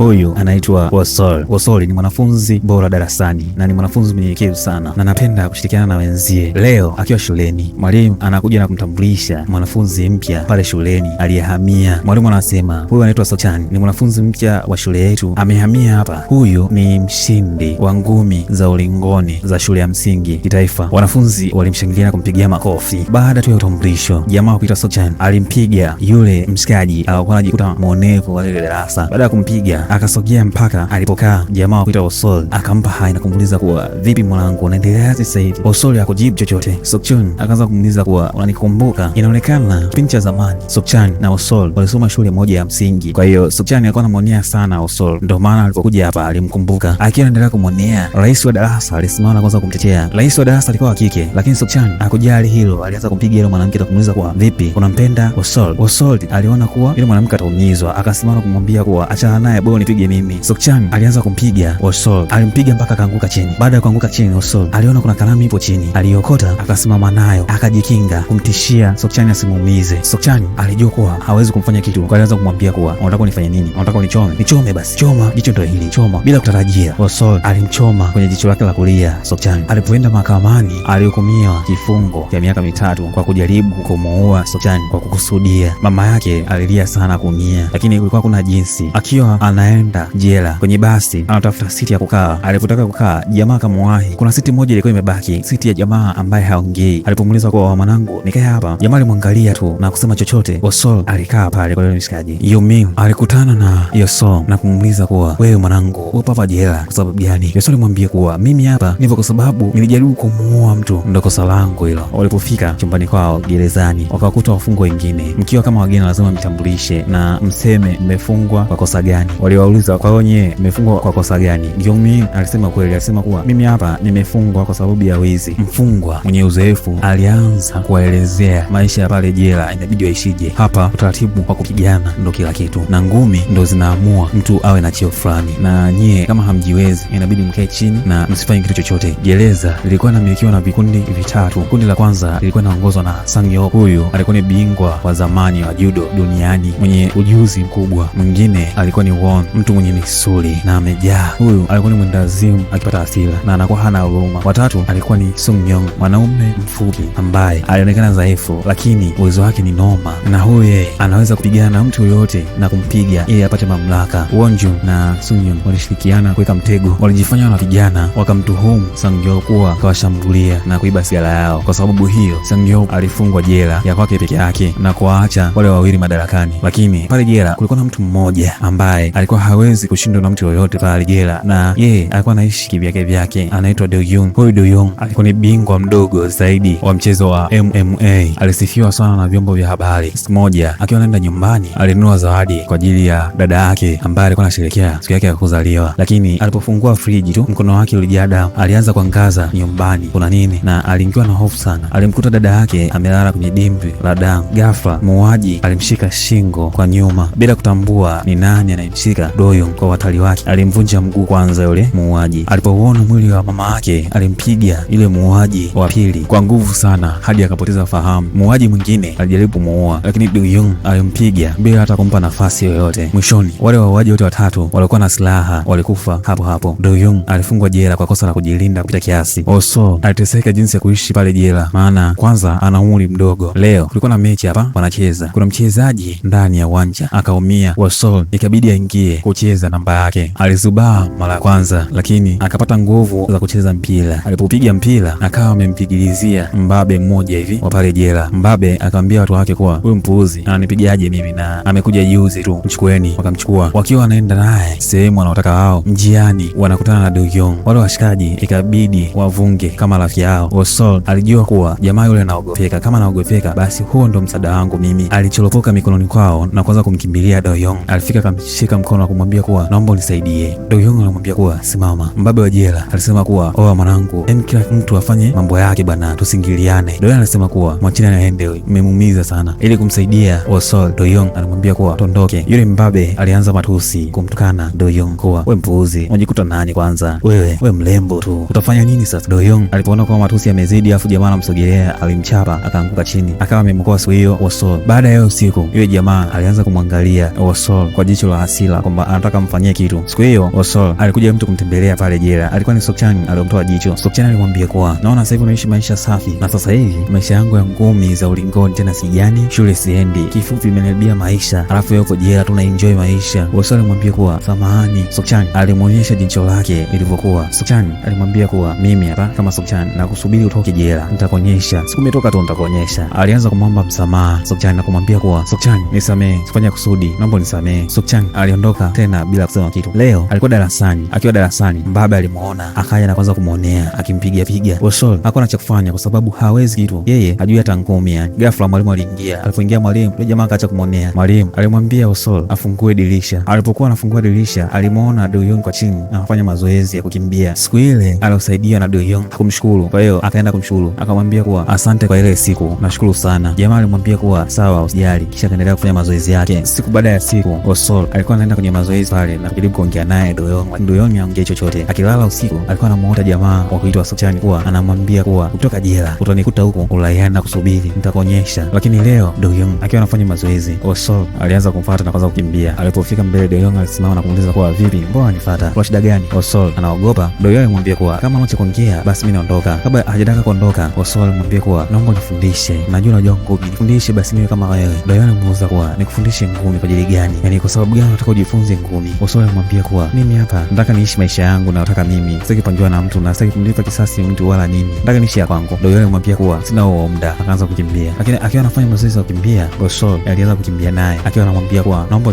Huyu anaitwa Wosol. Wosol ni mwanafunzi bora darasani na ni mwanafunzi mnyenyekevu sana na anapenda kushirikiana na wenzie. Leo akiwa shuleni, mwalimu anakuja na kumtambulisha mwanafunzi mpya pale shuleni aliyehamia. Mwalimu anasema huyu anaitwa Sochan, ni mwanafunzi mpya wa shule yetu, amehamia hapa. Huyu ni mshindi wa ngumi za ulingoni za shule ya msingi kitaifa. Wanafunzi walimshangilia na kumpigia makofi. Baada tu ya utambulisho, jamaa wa kuitwa Sochan alimpiga yule mshikaji alikuwa anajikuta muonevu wa ile darasa. Baada ya kumpiga akasogea mpaka alipokaa jamaa wa kuitwa Wosol, akampa hai na kumuuliza kuwa vipi mwanangu, unaendelea sasa hivi? Wosol hakujibu chochote. Sochan akaanza kumuuliza kuwa unanikumbuka? Inaonekana kipindi cha zamani Sochan na Wosol walisoma shule moja ya msingi, kwa hiyo Sochan alikuwa anamuonea sana Wosol, ndio maana alipokuja hapa alimkumbuka. Akiwa anaendelea kumuonea, rais wa darasa alisimama na kuanza kumtetea. Rais wa darasa alikuwa wa kike, lakini Sochan hakujali hilo, alianza kumpiga yule mwanamke na kumuuliza kuwa vipi, unampenda Wosol? Wosol aliona kuwa yule mwanamke ataumizwa, akasimama kumwambia kuwa achana naye, bora nipige mimi. Sochan alianza kumpiga Wosol, alimpiga mpaka akaanguka chini. Baada ya kuanguka chini, Wosol aliona kuna kalamu ipo chini, aliokota akasimama nayo akajikinga kumtishia Sochan asimuumize. Sochan alijua kuwa hawezi kumfanya kitu, kwa alianza kumwambia kuwa unataka unifanye nini? Unataka unichome? Nichome basi, choma jicho ndio hili, choma. Bila kutarajia, Wosol alimchoma kwenye jicho lake la kulia. Sochan alipoenda mahakamani alihukumiwa kifungo cha miaka 3 kwa kujaribu kumuua Sochan kwa kukusudia. Mama yake alilia sana kuumia, lakini kulikuwa kuna jinsi. Akiwa anaenda jela kwenye basi anatafuta siti ya kukaa, alipotaka kukaa jamaa akamwahi. Kuna siti moja ilikuwa imebaki, siti ya jamaa ambaye haongei. Alipomuuliza kwa mwanangu nikae hapa, jamaa alimwangalia tu na kusema chochote. Wosol alikaa pale kwa yule mshikaji. Yumin alikutana na Yosol na kumuuliza kuwa wewe mwanangu upo hapa jela kwa sababu gani? Yosol alimwambia kuwa mimi hapa nipo kwa sababu nilijaribu kumuua mtu, ndio kosa langu hilo. Walipofika chumbani kwao gerezani wakakuta wafungwa wengine. Mkiwa kama wageni lazima mtambulishe na mseme mmefungwa kwa kosa gani. Waliwauliza kwa wenyewe mmefungwa kwa kosa gani? Yumin alisema kweli, alisema kuwa mimi hapa nimefungwa kwa sababu ya wizi. Mfungwa mwenye uzoefu alianza kuwaelezea maisha ya pale jela inabidi waishije. Hapa utaratibu wa kupigana ndo kila kitu na ngumi ndo zinaamua mtu awe na cheo fulani, na nyie kama hamjiwezi inabidi mkae chini na msifanye kitu chochote. Gereza lilikuwa linamilikiwa na vikundi vitatu. Kundi la kwanza lilikuwa linaongozwa na Sangyo. Huyu alikuwa ni bingwa wa zamani wa judo duniani mwenye ujuzi mkubwa. Mwingine alikuwa ni Won, mtu mwenye misuli na amejaa. Huyu alikuwa ni mwendazimu akipata hasira na anakuwa hana huruma. Watatu alikuwa ni Sung-yong, mwanaume mfupi ambaye alionekana dhaifu lakini uwezo wake ni noma, na huyu yeye anaweza kupigana na mtu yoyote na kumpiga ili apate mamlaka. Wonjun na Sung-yong walishirikiana kuweka mtego, walijifanya wanapigana, wakamtuhumu Sangyo kuwa kawashambulia na kuiba silaha yao. Kwa sababu hiyo Sangyo alifungwa jela ya kwake peke yake na kuwaacha wale wawili madarakani. Lakini pale jela kulikuwa na mtu mmoja ambaye alikuwa hawezi kushindwa na mtu yoyote pale jela, na yeye alikuwa anaishi kivyake vyake, anaitwa Do-young. Huyu Do-young alikuwa ni bingwa mdogo zaidi wa mchezo wa MMA. Alisifiwa sana na vyombo vya habari. Siku moja akiwa anaenda nyumbani, alinunua zawadi kwa ajili ya dada yake ambaye alikuwa anasherehekea siku yake ya kuzaliwa, lakini alipofungua friji tu mkono wake ulijaa damu. Alianza kuangaza nyumbani kuna nini, na aliingiwa na hofu sana. Alimkuta dada yake amelala kwenye dimbwi la damu. Ghafla muuaji alimshika shingo kwa nyuma bila kutambua ni nani anayemshika. Do-young kwa watali wake alimvunja mguu kwanza yule muuaji. Alipouona mwili wa mama yake alimpiga yule muuaji wa pili kwa nguvu sana hadi akapoteza fahamu. Muuaji mwingine alijaribu kumuua, lakini Do-young alimpiga bila hata kumpa nafasi yoyote. Mwishoni wale wauaji wote watatu walikuwa na silaha walikufa hapo hapo. Do-young alifungwa jela kwa kosa la kujilinda kupita kiasi. Wosol aliteseka jinsi ya kuishi pale jela, maana kwanza ana umri mdogo. Leo kulikuwa na mechi hapa wanacheza, kuna mchezaji ndani ya uwanja akaumia. Wosol ikabidi aingie kucheza namba yake. Alizubaa mara ya kwanza lakini akapata nguvu za kucheza mpira. Alipopiga mpira akawa amempigilizia mbabe mmoja hivi wa pale jela. Mbabe akamwambia watu wake kuwa huyu mpuuzi ananipigaje mimi na amekuja juzi tu, mchukueni. Wakamchukua. Wakiwa wanaenda naye sehemu wanaotaka wao, njiani wanakutana na Do-young. Wale washikaji ikabidi wavunge kama rafiki yao. Wosol alijua kuwa jamaa yule anaogopeka, kama anaogopeka basi huo ndo msaada wangu mimi. Alichoropoka mikononi kwao na kuanza kumkimbilia Do-young. Alifika akamshika mkono na kumwambia kuwa naomba unisaidie. Do-young alimwambia kuwa simama. Mbabe wa jela alisema kuwa oa mwanangu, kila mtu afanye mambo yake bana, tusingiliane. Do-young alisema kuwa mwachini aende, mmemuumiza sana. Ili kumsaidia Wosol, Do-young alimwambia kuwa tondoke. Yule mbabe alianza matusi kumtukana Do-young kuwa we mpuuzi, unajikuta nani kwanza, we mlembo tu, utafanya nini sasa? Do-young alipoona kuwa matusi yamezidi afu jamaa anamsogelea alimchapa akaanguka chini, akawa amemkoa siku hiyo Wosol. Baada ya usiku yule jamaa alianza kumwangalia Wosol kwa jicho la hasira kwamba anataka mfanyie kitu. Siku hiyo Osol alikuja mtu kumtembelea pale jela, alikuwa ni Sokchan aliyomtoa jicho. Sokchan alimwambia kuwa naona sasa hivi unaishi maisha safi, na sasa hivi maisha yangu ya ngumi za ulingoni tena sijani, shule siendi, kifupi imenibia maisha, alafu wewe uko jela tu na enjoy maisha. Osol alimwambia kuwa samahani. Sokchan alimuonyesha jicho lake lilivyokuwa. Sokchan alimwambia kuwa mimi hapa kama Sokchan na kusubiri utoke jela, nitakuonyesha siku umetoka tu nitakuonyesha. Alianza kumwomba msamaha Sokchan na kumwambia kuwa Sokchan, nisamee, sifanya kusudi, naomba nisamee. Sokchan aliondoka tena bila kusema kitu. Leo alikuwa darasani. Akiwa darasani, Mbabe alimuona, akaja na kwanza kumuonea, akimpiga piga. Osol hakuwa cha kufanya kwa sababu hawezi kitu, yeye hajui hata ngumi yani. Ghafla mwalimu aliingia. Alipoingia mwalimu, yule jamaa akaacha kumuonea. Mwalimu alimwambia Osol afungue dirisha. Alipokuwa anafungua dirisha, alimuona Do Young kwa chini anafanya mazoezi ya kukimbia. Siku ile aliosaidia na Do Young hakumshukuru, kwa hiyo akaenda kumshukuru, akamwambia kuwa asante kwa ile siku, nashukuru sana. Jamaa alimwambia kuwa sawa, usijali, kisha akaendelea kufanya mazoezi yake. Siku baada ya siku, Osol alikuwa anaenda kwenye mazoezi pale na kujaribu kuongea naye Do Young. Do Young haongei chochote. Akilala usiku, alikuwa anamuota jamaa wa kuitwa Sokchan kuwa anamwambia kuwa kutoka jela utanikuta huko Ulayana kusubiri, nitakuonyesha. Lakini leo Do Young akiwa anafanya mazoezi, Osol alianza kumfuata na kwanza kukimbia. Alipofika mbele, Do Young alisimama na kumuuliza kuwa vipi, mbona unanifuata, kuna shida gani? Osol anaogopa. Do Young alimwambia kuwa kama unacho kuongea basi mimi naondoka. Kabla hajataka kuondoka, Osol alimwambia kuwa naomba nifundishe, najua unajua ngumi, nifundishe basi niwe kama wewe. Do Young alimuuliza kuwa nikufundishe ngumi kwa ajili gani, yani kwa sababu gani unataka ujifunze ngumi? Osol alimwambia kuwa mimi hapa nataka niishi maisha yangu na nataka mimi sitaki kupangiwa na mtu na sitaki kumlipa kisasi mtu wala nini, nataka niishi ya kwangu. Do Young alimwambia kuwa sina huo muda, akaanza kukimbia. Lakini akiwa anafanya mazoezi ya kukimbia, Osol alianza kukimbia naye akiwa anamwambia kuwa naomba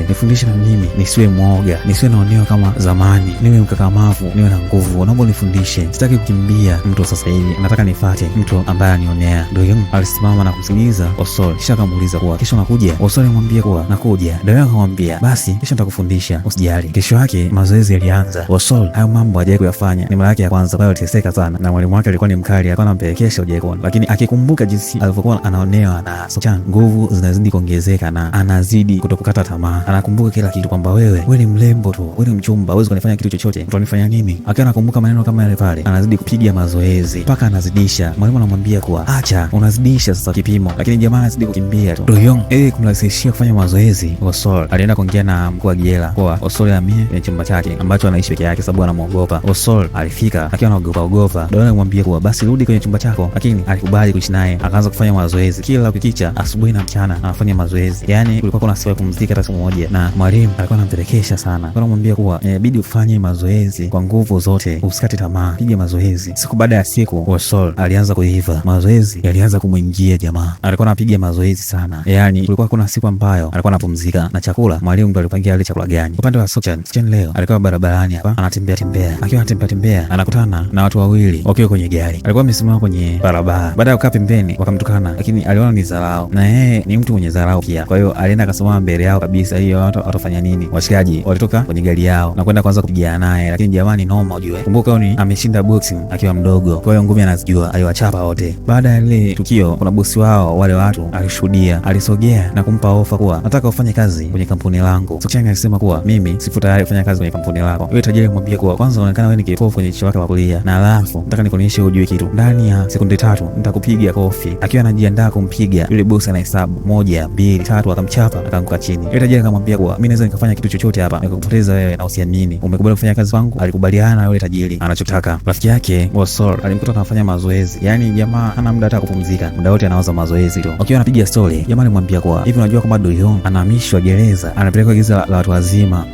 nifundishe na mimi nisiwe mwoga, nisiwe naonewa kama zamani, niwe mkakamavu, niwe na nguvu, naomba nifundishe, sitaki kukimbia mtu sasa hivi, nataka nifuate mtu ambaye anionea. Do Young alisimama na kumsikiliza Osol, kisha akamuuliza kuwa kesho unakuja? Osol alimwambia kuwa nakuja. Do Young akamwambia basi kesho nitakufundisha, usijali. Kesho yake mazoezi yalianza. Osol hayo mambo hajawahi kuyafanya, ni mara yake ya kwanza, kwa hiyo aliteseka sana na mwalimu wake alikuwa ni mkali, alikuwa anampelekesha ujaikona. Lakini akikumbuka jinsi alivyokuwa anaonewa na Sokchan, nguvu zinazidi kuongezeka na anazidi kutokukata tamaa. Anakumbuka kila kitu kwamba wewe ni mlembo tu, wewe ni mchumba, huwezi kunifanya kitu chochote, utanifanya nini? Akiwa anakumbuka maneno kama yale pale, anazidi kupiga mazoezi mpaka anazidisha. Mwalimu anamwambia kuwa acha, unazidisha sasa kipimo, lakini jamaa anazidi kukimbia tu. Do Young kumrahisishia kufanya mazoezi, Osol alienda kuongea na mkuu wa jela kwa Osol ahamie kwenye chumba chake ambacho anaishi peke yake sababu anamuogopa. Osol alifika akiwa anaogopa. Do Young alimwambia kuwa basi rudi kwenye chumba chako, lakini alikubali kuishi naye. Akaanza kufanya mazoezi kila kukicha, asubuhi na mchana anafanya mazoezi. Yani kulikuwa kuna siku ya kupumzika hata siku moja, na mwalimu alikuwa anampelekesha sana. Alikuwa anamwambia kuwa inabidi ufanye mazoezi kwa nguvu zote, usikate tamaa, piga mazoezi. Siku baada ya siku, Osol alianza kuiva, mazoezi yalianza kumwingia jamaa. Alikuwa anapiga mazoezi sana, yani kulikuwa kuna siku ambayo alikuwa anapumzika na chakula mwalimu ndo alipangia ale chakula gani. Upande wa Sokchan leo alikuwa barabarani hapa anatembea, akiwa anatembea anakutana na watu wawili wakiwa kwenye gari. Alikuwa amesimama kwenye barabara, baada ya kukaa pembeni wakamtukana, lakini aliona ni dharau na yeye ni mtu mwenye dharau pia, kwa hiyo alienda akasimama mbele yao kabisa. Hiyo watu watafanya nini? Washikaji walitoka kwenye gari yao na kwenda kwanza kupigana naye, lakini jamani noma, ujue kumbuka ni ameshinda boxing akiwa mdogo, kwa hiyo ngumi anazijua, aliwachapa wote. Baada ya ile tukio, kuna bosi wao wale watu alishuhudia, alisogea na kumpa ofa kuwa nataka ufanye kazi kwenye kampuni langu. Sokchan alisema kuwa mimi sipo tayari kufanya kazi kwenye kampuni lako. Yule tajiri alimwambia kuwa kwanza unaonekana wewe ni kipofu kwenye jicho lako la kulia, na alafu nataka nikuonyeshe ujue kitu, ndani ya sekunde 3 nitakupiga kofi. Akiwa anajiandaa kumpiga, yule bosi anahesabu 1 2 3, akamchapa akaanguka chini. Yule tajiri akamwambia kuwa mimi naweza nikafanya kitu chochote hapa nikakupoteza wewe na usiamini, umekubali kufanya kazi kwangu. Alikubaliana na yule tajiri anachotaka. Rafiki yake Osol alimkuta anafanya mazoezi, yani jamaa hana muda hata kupumzika, muda wote anawaza mazoezi tu. Akiwa anapiga story, jamaa alimwambia kuwa hivi unajua kwamba Do Young anahamishwa gereza, anapelekwa gereza la watu wazima.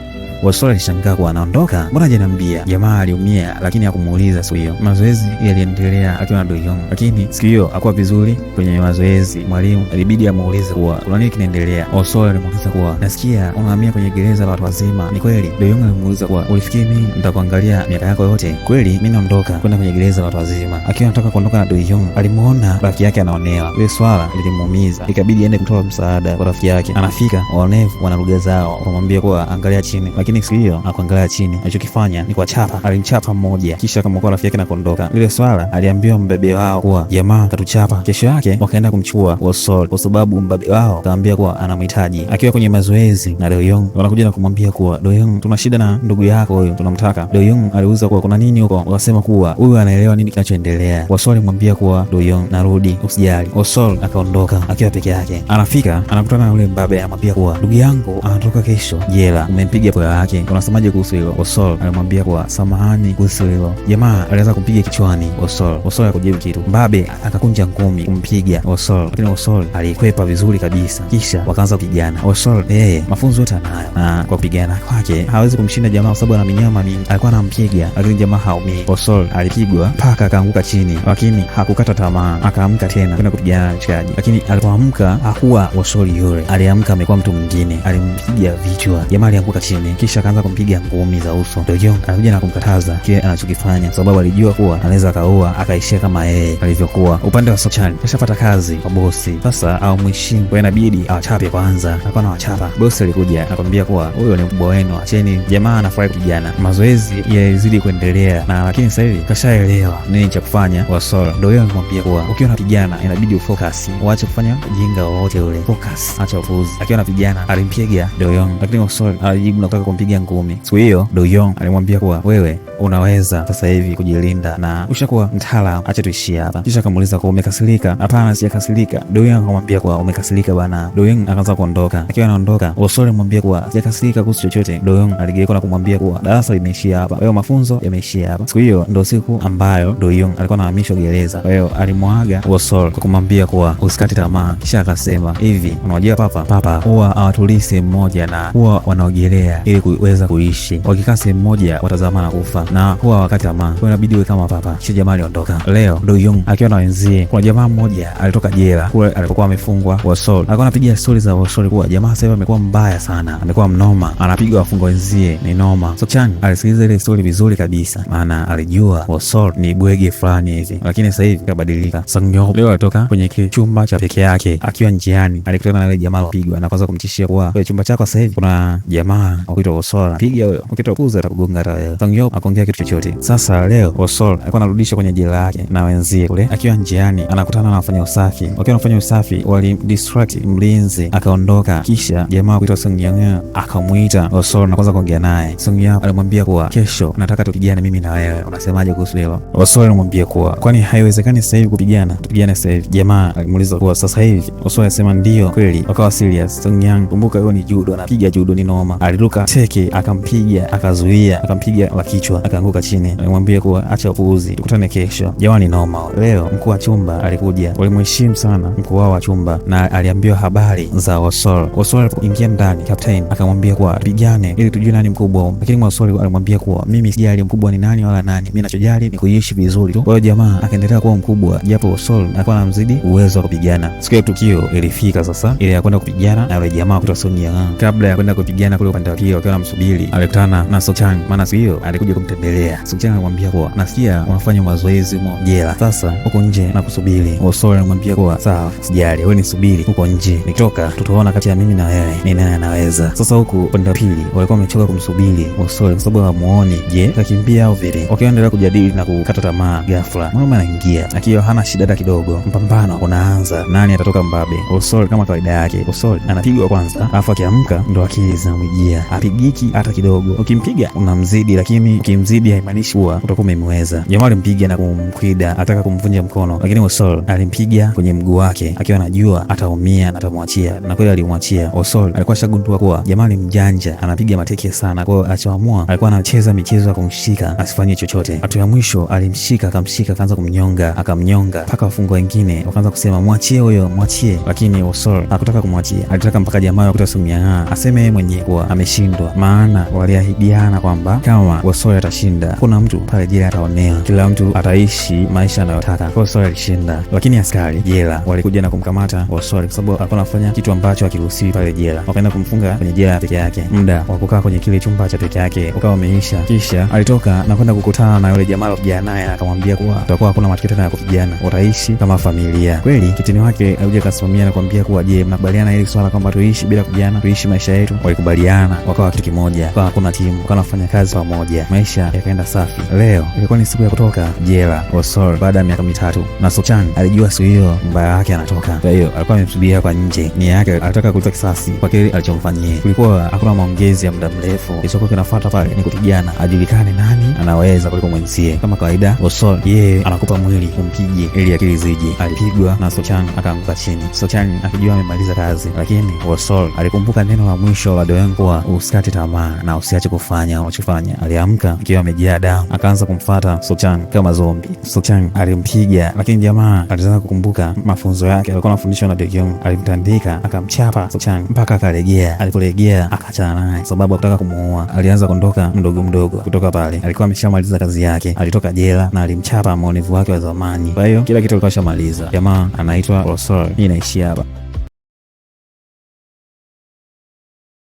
Osol alishangaa kuwa anaondoka, mbona hajaniambia? Jamaa aliumia lakini hakumuuliza. Siku hiyo mazoezi yaliendelea akiwa na Do Young, lakini siku hiyo hakuwa vizuri kwenye mazoezi. Mwalimu ilibidi amuulize kuwa kuna nini kinaendelea. Osol alimuuliza kuwa nasikia unahamia kwenye gereza la watu wazima, ni kweli? Do Young alimuuliza kuwa ulifikiri mimi nitakuangalia miaka yako yote? Kweli mimi naondoka kwenda kwenye gereza la watu wazima. Akiwa anataka kuondoka na Do Young, alimuona rafiki yake anaonewa. Ile swala lilimuumiza, ikabidi aende kutoa msaada kwa rafiki yake. Anafika, waonevu wana lugha zao, wakamwambia kuwa angalia chini, lakini siku hiyo akuangalia chini. Alichokifanya ni kuwachapa, alimchapa mmoja kisha akamwokoa rafiki yake na kuondoka. Ile swala aliambiwa mbabe wao kuwa jamaa katuchapa. Kesho yake wakaenda kumchukua Wosol kwa sababu mbabe wao akaambia kuwa anamhitaji. Akiwa kwenye mazoezi na Doyoung wanakuja na kumwambia kuwa Doyoung, tuna shida na ndugu yako huyo, tunamtaka. Doyoung aliuliza kuwa kuna nini huko, wakasema kuwa huyu anaelewa nini kinachoendelea. Wosol alimwambia kuwa Doyoung, narudi, usijali. Wosol akaondoka akiwa peke yake. Anafika anakutana na yule mbabe, anamwambia kuwa ndugu yangu anatoka kesho jela, umempiga poa yake, unasemaje kuhusu hilo? Wosol alimwambia kuwa samahani kuhusu hilo. Jamaa alianza kumpiga kichwani Wosol. Wosol hakujibu kitu. Mbabe akakunja ngumi kumpiga Wosol, lakini Wosol alikwepa vizuri kabisa, kisha wakaanza kupigana. Wosol mafunzo yote anayo, na kwa kupigana kwake hawezi kumshinda jamaa kwa sababu ana minyama mingi. Alikuwa anampiga lakini jamaa haumii. Wosol alipigwa mpaka akaanguka chini, lakini hakukata tamaa, akaamka tena kwenda kupigana na mshikaji. Lakini alipoamka hakuwa Wosol yule, aliamka amekuwa mtu mwingine. Alimpiga vichwa, jamaa alianguka chini, kisha akaanza kumpiga ngumi za uso. Doyoung alikuja na kumkataza kile anachokifanya, sababu alijua kuwa anaweza akaua akaishia kama yeye alivyokuwa. Upande wa Sochan kashapata kazi kwa bosi, sasa au mheshimu, kwa inabidi awachape kwanza. Alikuwa anawachapa. Bosi alikuja akamwambia kuwa huyo ni mkubwa wenu, acheni. Jamaa anafurahi kupigana. Mazoezi yalizidi kuendelea, na lakini sasa hivi kashaelewa nini cha kufanya. Wosol Doyoung akamwambia kuwa ukiwa unapigana inabidi ufocus, uache kufanya ujinga wowote ule, focus, acha upuuzi. Akiwa anapigana alimpiga Doyoung, lakini Wosol alijibu na kutaka kumpiga ngumi. Siku hiyo Doyoung alimwambia kuwa wewe unaweza sasa hivi kujilinda na ushakuwa mtaalamu, acha tuishie hapa. Kisha akamuuliza kuwa umekasirika? Hapana, sijakasirika. Doyoung akamwambia kuwa umekasirika bana. Doyoung akaanza kuondoka. Akiwa anaondoka Wosol alimwambia kuwa sijakasirika kuhusu chochote. Doyoung aligeuka na kumwambia kuwa darasa limeishia hapa, kwa hiyo mafunzo yameishia hapa. Siku hiyo ndio siku ambayo Doyoung alikuwa anahamishwa gereza, kwa hiyo alimwaga Wosol kwa kumwambia kuwa usikate tamaa. Kisha akasema hivi, unajua papa huwa hawatulii sehemu moja na huwa wanaogelea ili kuweza kuishi. Wakikaa sehemu moja watazama na kufa, na huwa wakati tamaa, kwa inabidi uwe kama papa. Kisha jamaa aliondoka. Leo Doyoung akiwa na wenzie, kuna jamaa mmoja alitoka jela kule alipokuwa amefungwa. Wosol alikuwa anapiga stori za Wosol kuwa jamaa sasa hivi amekuwa mbaya sana, amekuwa mnoma, anapiga wafungwa wenzie ni noma. Sochan alisikiliza ile stori vizuri kabisa, maana alijua Wosol ni bwege fulani hivi, lakini sasa hivi kabadilika. Songyop leo alitoka kwenye chumba cha peke yake. Akiwa njiani alikutana na ile jamaa alopigwa na kwanza kumtishia kuwa kwenye chumba chako sasa hivi kuna jamaa wakuitwa Wosol, piga huyo, ukitokuza atakugonga hata wewe. Songyop akaongea kitu chochote. Sasa leo Wosol alikuwa anarudisha kwenye jela yake na wenzie kule. Akiwa njiani anakutana na wafanya usafi. Wakiwa wanafanya usafi walimdistract mlinzi akaondoka. Kisha jamaa kuitwa Songyang akamuita Wosol na kwanza kuongea naye. Songyang alimwambia kuwa kesho nataka tupigane mimi na wewe, unasemaje kuhusu hilo? Wosol alimwambia kuwa kwani haiwezekani sasa hivi kupigana, tupigane sasa hivi. Jamaa alimuuliza kuwa sasa hivi? Wosol alisema ndio kweli. Wakawa serious. Songyang kumbuka hiyo ni judo, anapiga judo ni noma. Aliruka teke akampiga, akazuia, akampiga la kichwa, akaanguka chini. Alimwambia kuwa acha upuuzi, tukutane kesho. Jamaa ni noma. Leo mkuu wa chumba alikuja, walimheshimu sana mkuu wao wa chumba na aliambiwa habari za Wosol. Wosol alipoingia ndani, captain akamwambia kuwa pigane ili tujue nani mkubwa, lakini Wosol alimwambia kuwa mimi sijali mkubwa ni nani wala nani, mimi ninachojali ni kuishi vizuri tu. Kwa hiyo jamaa akaendelea kuwa mkubwa japo Wosol alikuwa anamzidi uwezo wa kupigana. Siku ya tukio ilifika sasa ile ya kwenda kupigana na yule jamaa kutoka Songyang. Kabla ya kwenda kupigana kule upande wa pili, wakiwa wanamsubiri, alikutana na Sochan, maana siku hiyo alikuja kumtembelea. Sochan alimwambia kuwa nasikia unafanya mazoezi huko jela, sasa huko nje na kusubiri. Wosol alimwambia kuwa sawa, sijali, wewe nisubiri huko nje, nikitoka tutaona kati ya mimi na wewe ni nani anaweza. Sasa huku upande wa pili walikuwa wamechoka kumsubiri Wosol kwa sababu hawamuoni, je kakimbia au vile. Wakiendelea kujadili na kukata tamaa, ghafla mwanaume anaingia akiwa hana shida hata kidogo. Mpambano unaanza, nani atatoka mbabe? Wosol kama kawaida yake, Wosol anapigwa kwanza, alafu akiamka ndo akili zinamjia, apigiki hata kidogo. Ukimpiga unamzidi, lakini ukimzidi haimaanishi kuwa utakuwa umemweza. Jamaa alimpiga na kumkwida, ataka kumvunja mkono, lakini Wosol alimpiga kwenye mguu wake akiwa anajua ataumia na atamwachia, na kweli alimwachia. Wosol alikuwa shagundua kuwa jamaa ni mjanja, anapiga mateke sana, kwa hiyo alichoamua alikuwa anacheza michezo ya kumshika asifanye chochote. Hatua ya mwisho alimshika, akamshika, akaanza kumnyonga, akamnyonga mpaka wafungwa wengine wakaanza kusema mwachie huyo, mwachie, lakini Wosol hakutaka kumwachia. Alitaka mpaka jamaa kutoka Songyang aseme yeye mwenyewe kuwa ameshindwa, maana waliahidiana kwamba kama Wosol atashinda. Kuna mtu pale jela ataonewa, kila mtu ataishi maisha anayotaka. Kwa Oswald alishinda, lakini askari jela walikuja na kumkamata Oswald kwa sababu alikuwa anafanya kitu ambacho hakiruhusiwi pale jela. Wakaenda kumfunga kwenye jela peke yake. Muda wa kukaa kwenye kile chumba cha peke yake ukawa umeisha, kisha alitoka na kwenda kukutana na yule jamaa aliyopigana naye, akamwambia kuwa tutakuwa hakuna matukio tena ya kupigana, utaishi kama familia. Kweli kitini wake alikuja kasimamia na kumwambia kuwa je, mnakubaliana hili swala kwamba tuishi bila kupigana, tuishi maisha yetu? Walikubaliana, wakawa kitu kimoja, wakawa hakuna timu, wakawa wanafanya kazi pamoja, maisha yakaenda safi. Leo ilikuwa ni siku ya kutoka jela Oswald baada ya miaka 3, na Sochan alijua siku hiyo mbaya yake anatoka. Kwa hiyo alikuwa amemsubiria kwa nje, nia yake alitaka kulipa kisasi kwa kile alichomfanyia. Kulikuwa hakuna maongezi ya muda mrefu, kilichokuwa kinafuata pale ni kupigana, ajulikane nani anaweza kuliko mwenzie. Kama kawaida, Oswald yeye anakupa mwili umpige ili akili zije. Alipigwa na Sochan akaanguka chini. Sochan akijua amemaliza kazi, lakini Oswald alikumbuka neno la mwisho la Doyen kuwa usikate tamaa na usiache kufanya unachofanya. Aliamka akiwa amejaa damu, akaanza kumfuata Sochan kama zombi. Sochan alimpiga, lakini jamaa alitaka kukumbuka mafunzo yake alikuwa anafundishwa na Doyen. Alimtandika akamchapa Sochan mpaka akalegea. Alipolegea akachana naye sababu hakutaka kumuua. Alianza kuondoka mdogo mdogo kutoka pale, alikuwa ameshamaliza kazi yake. Alitoka jela na alimchapa maumivu wake wa zamani. Kwa hiyo kila kitu alikuwa shamaliza. Jamaa anaitwa Oswald. Hii inaishia hapa.